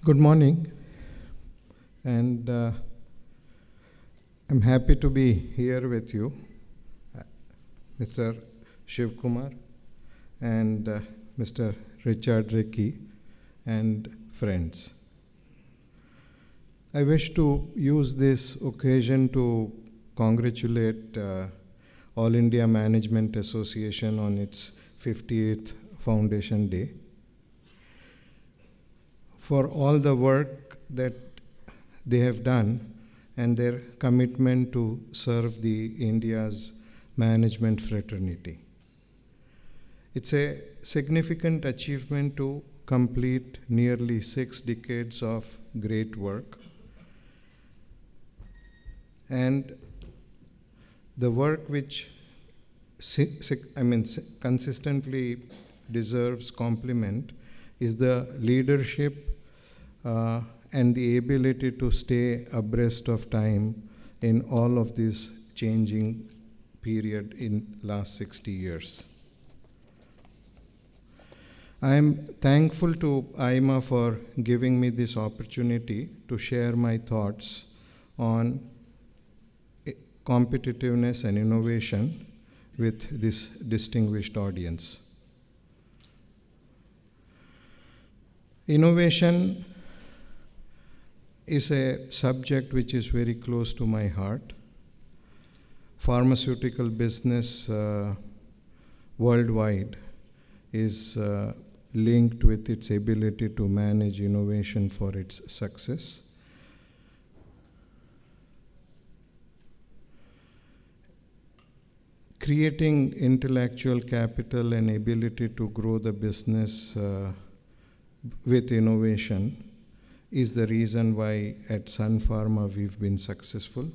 Good morning, and I'm happy to be here with you, Mr. Shiv Kumar and Mr. Richard Ricky and friends. I wish to use this occasion to congratulate All India Management Association on its 58th Foundation Day for all the work that they have done and their commitment to serve the India's management fraternity. It's a significant achievement to complete nearly 6 decades of great work, and the work which consistently deserves compliment is the leadership and the ability to stay abreast of time in all of this changing period in last 60 years. I am thankful to AIMA for giving me this opportunity to share my thoughts on competitiveness and innovation with this distinguished audience. Innovation is a subject which is very close to my heart. Pharmaceutical business worldwide is linked with its ability to manage innovation for its success. Creating intellectual capital and ability to grow the business with innovation is the reason why at Sun Pharma we've been successful.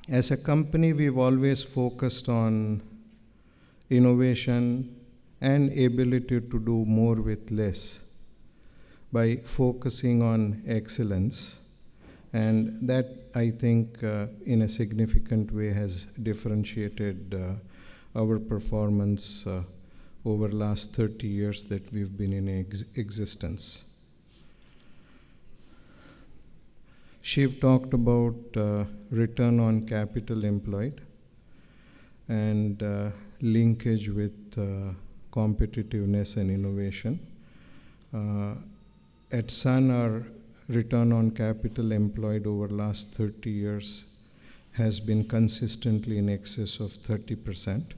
As a company, we've always focused on innovation and ability to do more with less by focusing on excellence, and that, I think, in a significant way has differentiated our performance over the last 30 years that we've been in existence. Shiv talked about return on capital employed and linkage with competitiveness and innovation. At Sun, our return on capital employed over the last 30 years has been consistently in excess of 30%.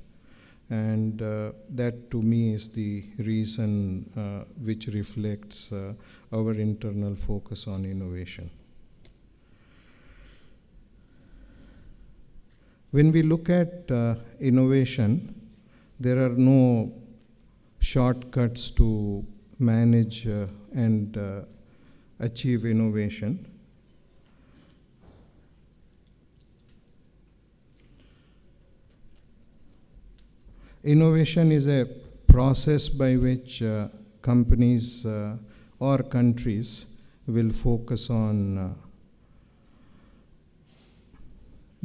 And that to me is the reason which reflects our internal focus on innovation. When we look at innovation, there are no shortcuts to manage and achieve innovation. Innovation is a process by which companies or countries will focus on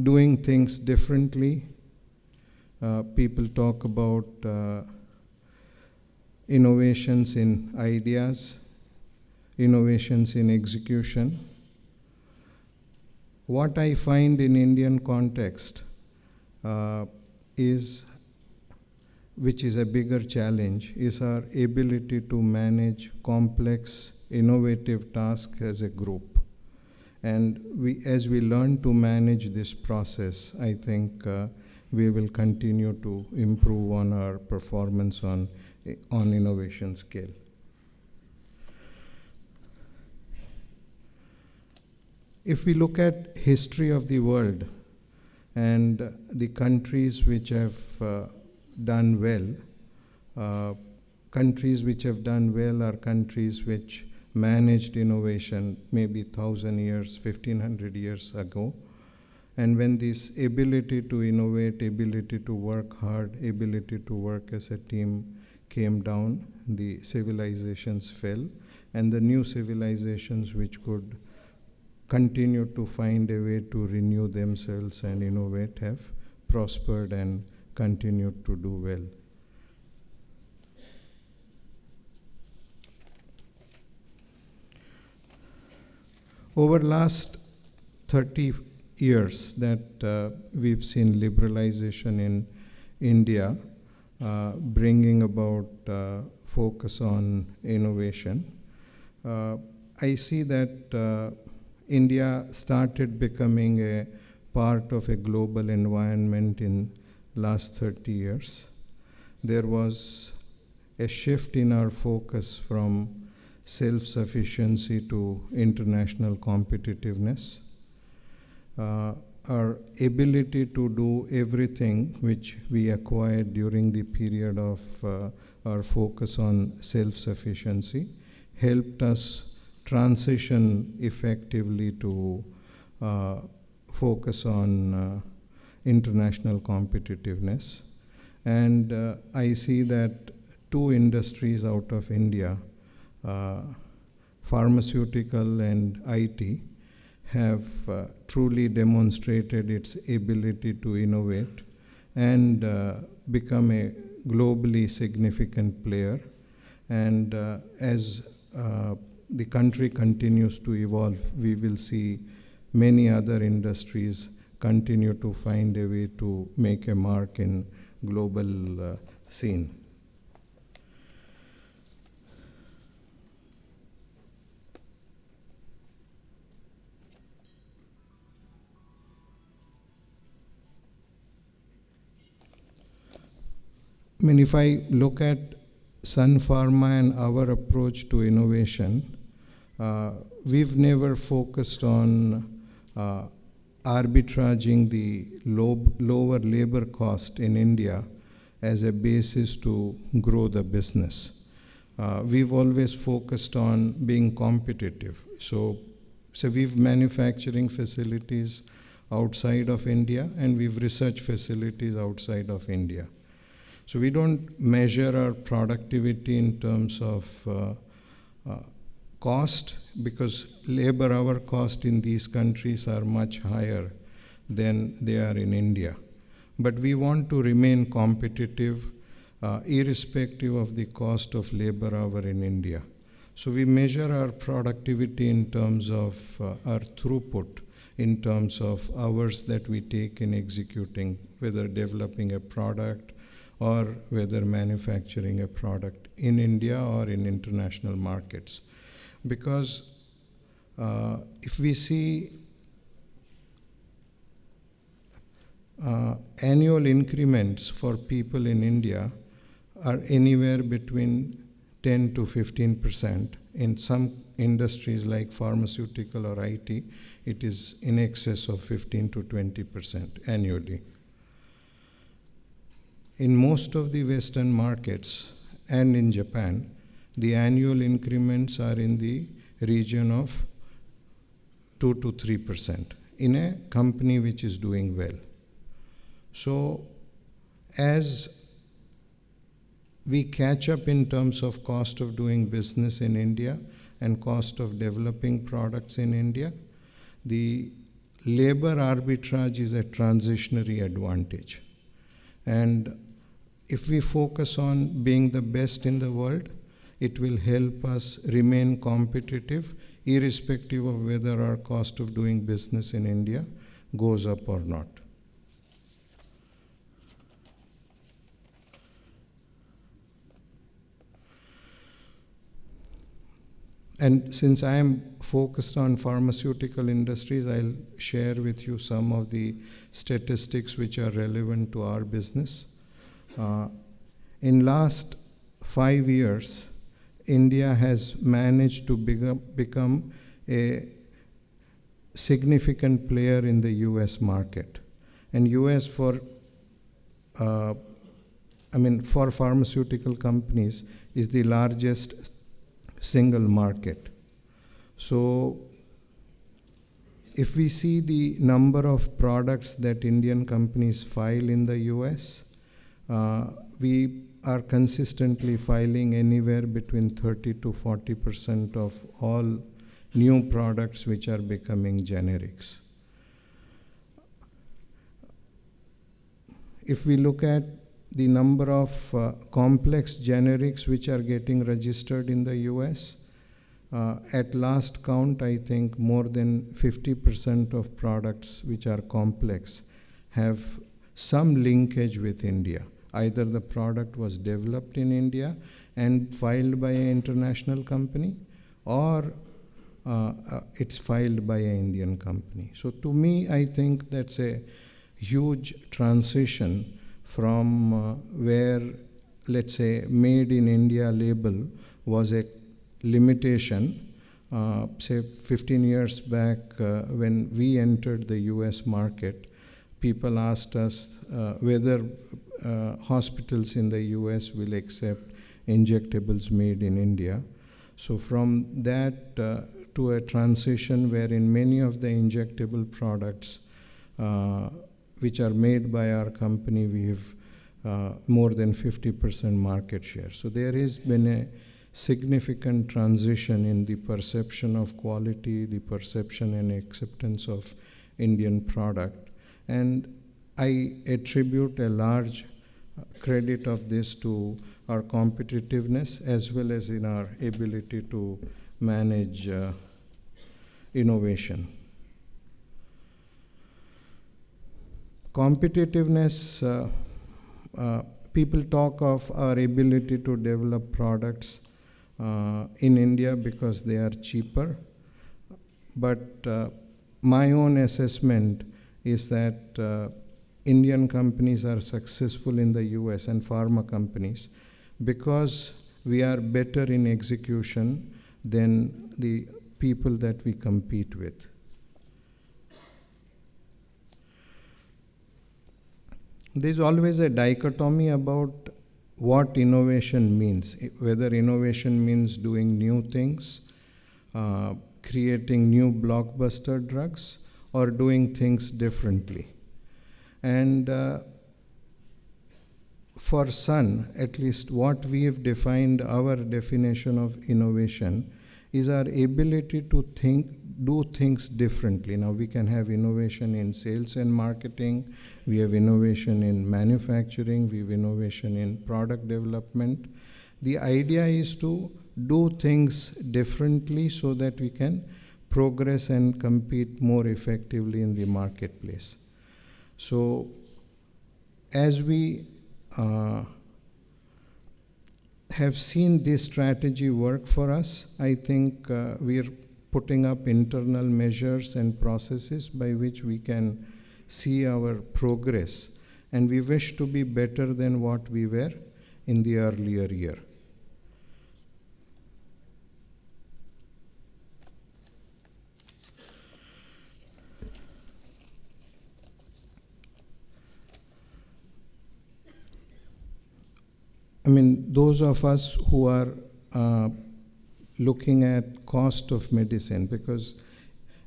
doing things differently. People talk about innovations in ideas, innovations in execution. What I find in Indian context which is a bigger challenge, is our ability to manage complex, innovative tasks as a group. And as we learn to manage this process, I think we will continue to improve on our performance on innovation scale. If we look at history of the world and the countries which have done well. Countries which have done well are countries which managed innovation maybe 1,000 years, 1,500 years ago. And when this ability to innovate, ability to work hard, ability to work as a team came down, the civilizations fell, and the new civilizations which could continue to find a way to renew themselves and innovate have prospered and continued to do well. Over last 30 years that we've seen liberalization in India, bringing about focus on innovation, I see that India started becoming a part of a global environment in last 30 years. There was a shift in our focus from self-sufficiency to international competitiveness. Our ability to do everything which we acquired during the period of our focus on self-sufficiency helped us transition effectively to focus on international competitiveness. And I see that two industries out of India, pharmaceutical and IT, have truly demonstrated its ability to innovate and become a globally significant player. And as the country continues to evolve, we will see many other industries continue to find a way to make a mark in global scene. I mean, if I look at Sun Pharma and our approach to innovation, we've never focused on arbitraging the lower labor cost in India as a basis to grow the business. We've always focused on being competitive. So we've manufacturing facilities outside of India, and we've research facilities outside of India. So we don't measure our productivity in terms of cost, because labor hour cost in these countries are much higher than they are in India. But we want to remain competitive irrespective of the cost of labor hour in India. So we measure our productivity in terms of our throughput, in terms of hours that we take in executing, whether developing a product or whether manufacturing a product in India or in international markets. Because if we see annual increments for people in India are anywhere between 10 to 15%. In some industries like pharmaceutical or IT, it is in excess of 15 to 20% annually. In most of the Western markets and in Japan, the annual increments are in the region of 2 to 3% in a company which is doing well. So as we catch up in terms of cost of doing business in India and cost of developing products in India, the labor arbitrage is a transitionary advantage. And if we focus on being the best in the world, it will help us remain competitive irrespective of whether our cost of doing business in India goes up or not. And since I am focused on pharmaceutical industries, I'll share with you some of the statistics which are relevant to our business. In last 5 years, India has managed to become a significant player in the US market. And US for pharmaceutical companies is the largest single market. So if we see the number of products that Indian companies file in the US, we are consistently filing anywhere between 30 to 40% of all new products which are becoming generics. If we look at the number of complex generics which are getting registered in the US, At last count, I think more than 50% of products which are complex have some linkage with India. Either the product was developed in India and filed by an international company, or it's filed by an Indian company. So to me, I think that's a huge transition from where, let's say, made in India label was a limitation. Say 15 years back, when we entered the US market, people asked us whether hospitals in the US will accept injectables made in India. So from that to a transition wherein many of the injectable products which are made by our company, we have more than 50% market share. So there has been a significant transition in the perception of quality, the perception and acceptance of Indian product. And I attribute a large credit of this to our competitiveness as well as in our ability to manage innovation. Competitiveness, people talk of our ability to develop products in India because they are cheaper. But my own assessment is that Indian companies are successful in the US and pharma companies because we are better in execution than the people that we compete with. There's always a dichotomy about what innovation means, whether innovation means doing new things, creating new blockbuster drugs, or doing things differently. And for Sun, at least what we have defined, our definition of innovation is our ability to do things differently. Now we can have innovation in sales and marketing, we have innovation in manufacturing, we have innovation in product development. The idea is to do things differently so that we can progress and compete more effectively in the marketplace. So as we have seen this strategy work for us, I think we are putting up internal measures and processes by which we can see our progress, and we wish to be better than what we were in the earlier year. I mean, those of us who are looking at cost of medicine, because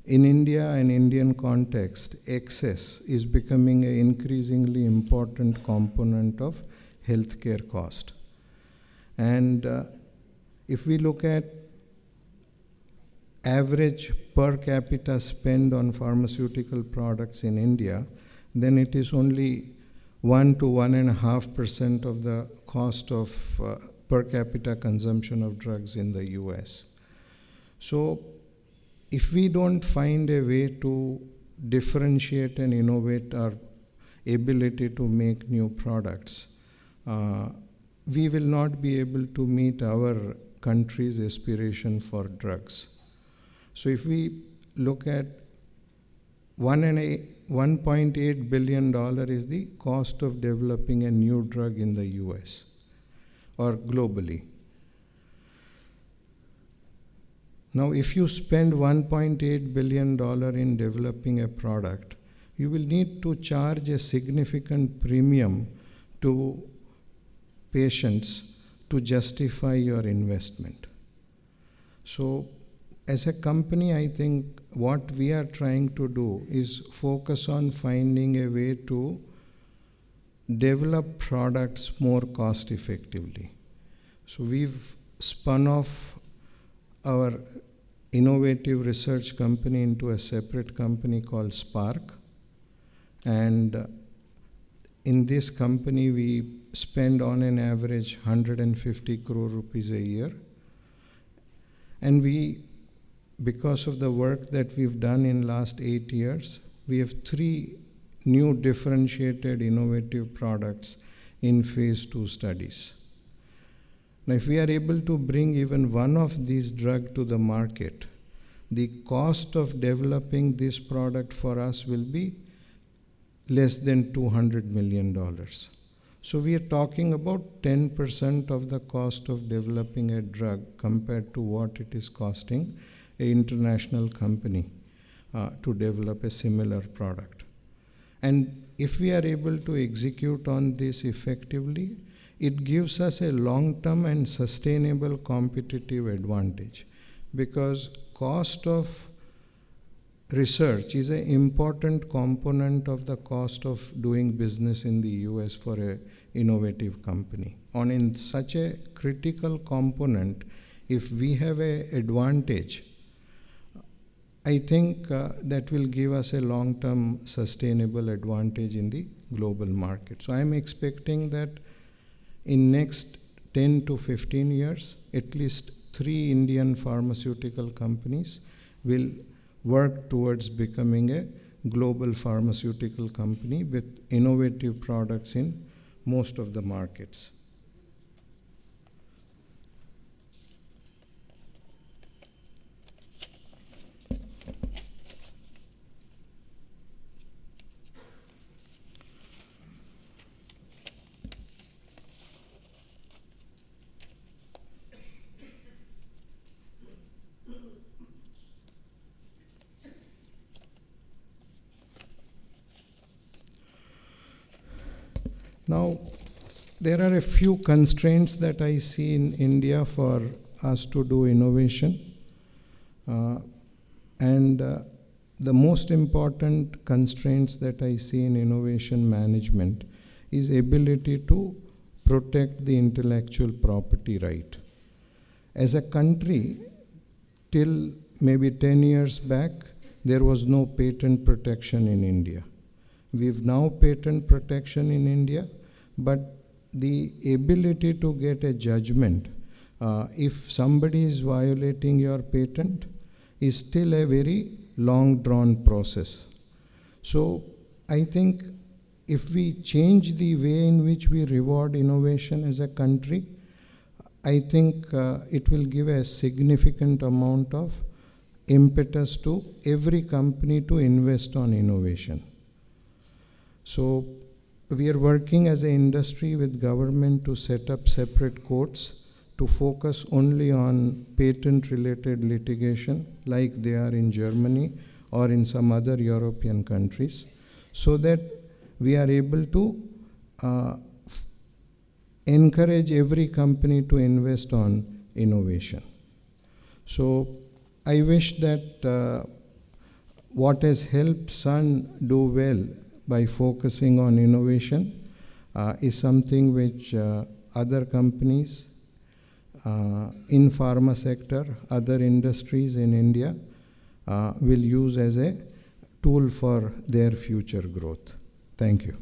in India and Indian context, excess is becoming an increasingly important component of healthcare cost. And if we look at average per capita spend on pharmaceutical products in India, then it is only 1 to 1.5% of the cost of per capita consumption of drugs in the US. So if we don't find a way to differentiate and innovate our ability to make new products, we will not be able to meet our country's aspiration for drugs. So if we look at $1.8 billion is the cost of developing a new drug in the US or globally. Now, if you spend $1.8 billion in developing a product, you will need to charge a significant premium to patients to justify your investment. So, as a company, I think what we are trying to do is focus on finding a way to develop products more cost effectively. So we've spun off our innovative research company into a separate company called Spark. And in this company, we spend on an average 150 crore rupees a year. And because of the work that we've done in last 8 years, we have 3 new differentiated innovative products in phase 2 studies. Now, if we are able to bring even one of these drugs to the market, the cost of developing this product for us will be less than $200 million. So we are talking about 10% of the cost of developing a drug compared to what it is costing an international company to develop a similar product. And if we are able to execute on this effectively, it gives us a long-term and sustainable competitive advantage, because cost of research is an important component of the cost of doing business in the US for an innovative company. In such a critical component, if we have an advantage, I think that will give us a long-term sustainable advantage in the global market. So I'm expecting that in next 10 to 15 years, at least 3 Indian pharmaceutical companies will work towards becoming a global pharmaceutical company with innovative products in most of the markets. Now, there are a few constraints that I see in India for us to do innovation. The most important constraints that I see in innovation management is ability to protect the intellectual property right. As a country, till maybe 10 years back, there was no patent protection in India. We've now patent protection in India, but the ability to get a judgment if somebody is violating your patent is still a very long drawn process. So I think if we change the way in which we reward innovation as a country, I think it will give a significant amount of impetus to every company to invest on innovation. So we are working as an industry with government to set up separate courts to focus only on patent-related litigation like they are in Germany or in some other European countries, so that we are able to encourage every company to invest on innovation. So I wish that what has helped Sun do well by focusing on innovation is something which other companies in pharma sector, other industries in India will use as a tool for their future growth. Thank you.